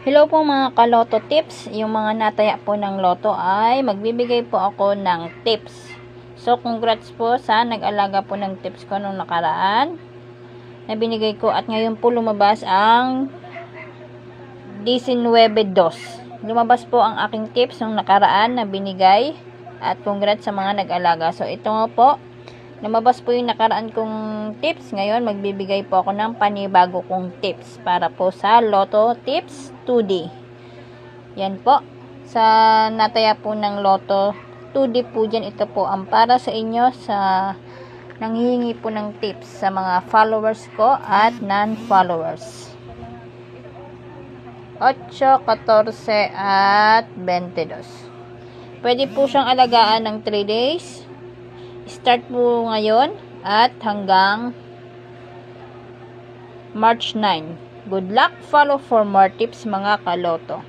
Hello po mga kaloto tips. Yung mga nataya po ng loto ay magbibigay po ako ng tips. So congrats po sa nag-alaga po ng tips ko nung nakaraan na binigay ko, at ngayon po lumabas ang 19.2. Lumabas po ang aking tips nung nakaraan na binigay, at congrats sa mga nag-alaga. So ito nga po, lumabas po yung nakaraan kong tips. Ngayon, magbibigay po ako ng panibago kong tips para po sa Lotto Tips 2D. Yan po. Sa nataya po ng Lotto 2D po dyan, ito po ang para sa inyo sa nanghihingi po ng tips sa mga followers ko at non-followers. 8, 14, at 22. Pwede po siyang alagaan ng 3 days. Start po ngayon at hanggang March 9. Good luck. Follow for more tips mga kaloto.